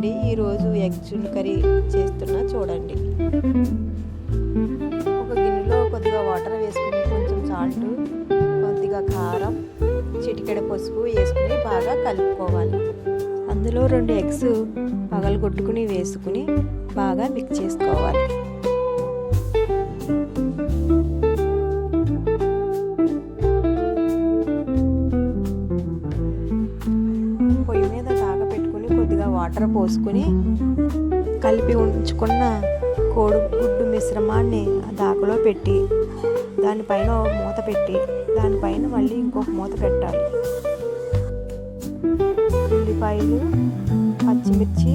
అండి, ఈరోజు ఎగ్ జున్ కర్రీ చేస్తున్నా చూడండి. ఒక గిన్నెలో కొద్దిగా వాటర్ వేసుకుని కొంచెం సాల్ట్, కొద్దిగా కారం, చిటికెడు పసుపు వేసుకుని బాగా కలుపుకోవాలి. అందులో 2 ఎగ్స్ పగలగొట్టుకుని వేసుకుని బాగా మిక్స్ చేసుకోవాలి. పొయ్యి మీద దాకా పెట్టుకుని కొద్దిగా వాటర్ పోసుకుని కలిపి ఉంచుకున్న కోడిగుడ్డు మిశ్రమాన్ని దాకలో పెట్టి దానిపైన మూత పెట్టి దానిపైన మళ్ళీ ఇంకొక మూత పెట్టాలి. ఉల్లిపాయలు, పచ్చిమిర్చి,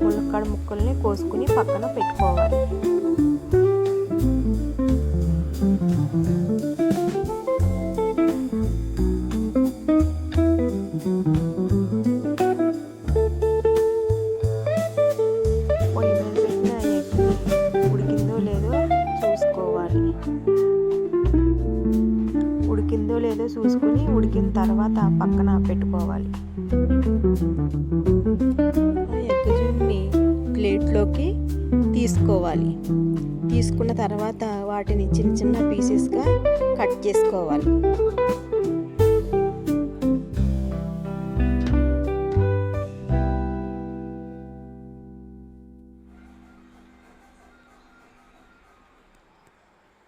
ములక్కాడ ముక్కల్ని కోసుకుని పక్కన పెట్టుకోవాలి. పొయ్యి మీద పెట్టిన ఎగ్ ఉడికిందో లేదో చూసుకోవాలి. ఉడికిందో లేదో చూసుకుని ఉడికిన తర్వాత పక్కన పెట్టుకోవాలి. ఎగ్ జున్ని ప్లేట్లోకి తీసుకోవాలి. తీసుకున్న తర్వాత వాటిని చిన్న చిన్న పీసెస్గా కట్ చేసుకోవాలి.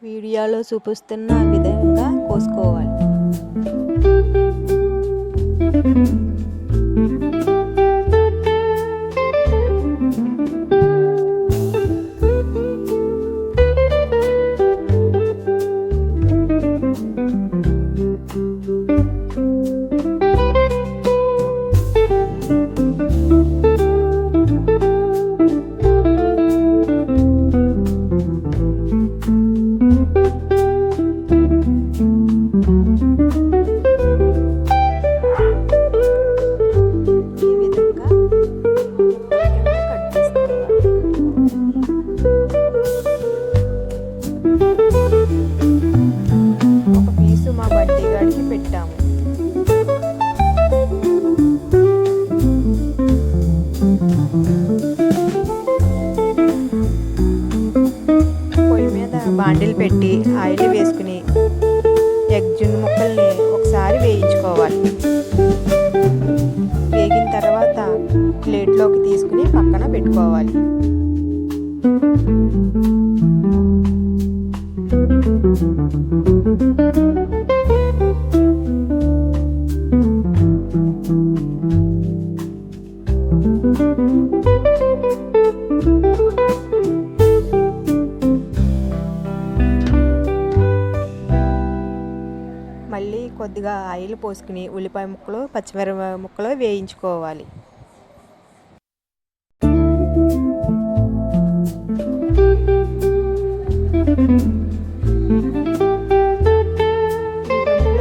వీడియోలో చూపిస్తున్న విధంగా కోసుకోవాలి. ఒక పీసు మా బడ్డీ గాడికి పెట్టాము. పొయ్యి మీద బాండిల్ పెట్టి ఆయిల్ వేసుకుని ఎగ్ జున్ను ముక్కల్ని ఒకసారి వేయించుకోవాలి. వేగిన తర్వాత ప్లేట్లోకి తీసుకుని పక్కన పెట్టుకోవాలి. మళ్ళీ కొద్దిగా ఆయిల్ పోసుకుని ఉల్లిపాయ ముక్కలు, పచ్చిమిరపకాయ ముక్కలు వేయించుకోవాలి.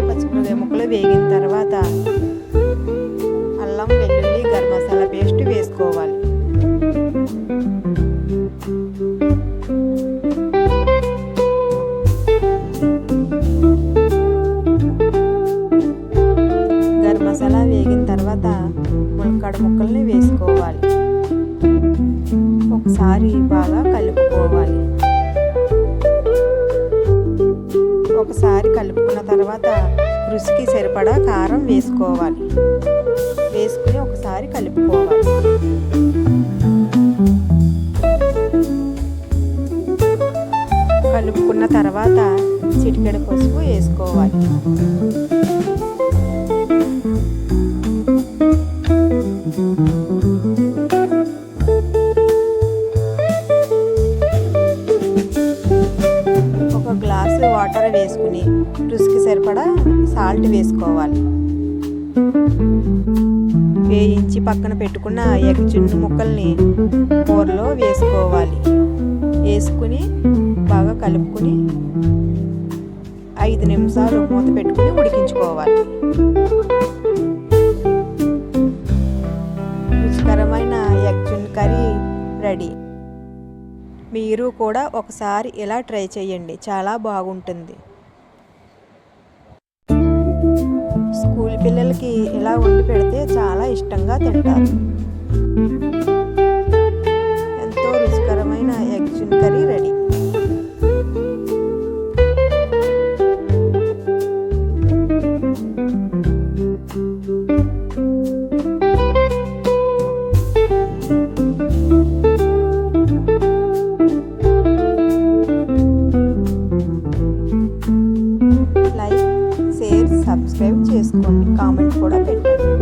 పచ్చిమిరపకాయ ముక్కలు వేగిన తర్వాత అల్లం, వెల్లుల్లి, గరం మసాలా పేస్ట్ వేసుకోవాలి. మసాలా వేగిన తర్వాత ములక్కాడ ముక్కల్ని వేసుకోవాలి. ఒకసారి బాగా కలుపుకోవాలి. ఒకసారి కలుపుకున్న తర్వాత రుచికి సరిపడా కారం వేసుకోవాలి. వేసుకుని ఒకసారి కలుపుకోవాలి. కలుపుకున్న తర్వాత చిటికెడు పసుపు వేసుకోవాలి. ఒక గ్లాసు వాటర్ వేసుకుని రుచికి సరిపడా సాల్ట్ వేసుకోవాలి. వేయించి పక్కన పెట్టుకున్న ఎగ్ జున్ను ముక్కల్ని కూరలో వేసుకోవాలి. వేసుకుని బాగా కలుపుకుని 5 నిమిషాలు మూత పెట్టుకుని ఉడికించుకోవాలి. రుచికరమైన ఎగ్ జున్ కర్రీ రెడీ. మీరు కూడా ఒకసారి ఇలా ట్రై చేయండి, చాలా బాగుంటుంది. స్కూల్ పిల్లలకి ఇలా వండి పెడితే చాలా ఇష్టంగా తింటారు. ఎంతో రుచికరమైన egg chicken curry ready. Like, share, subscribe చేసుకోండి. కామెంట్ కూడా పెట్టండి.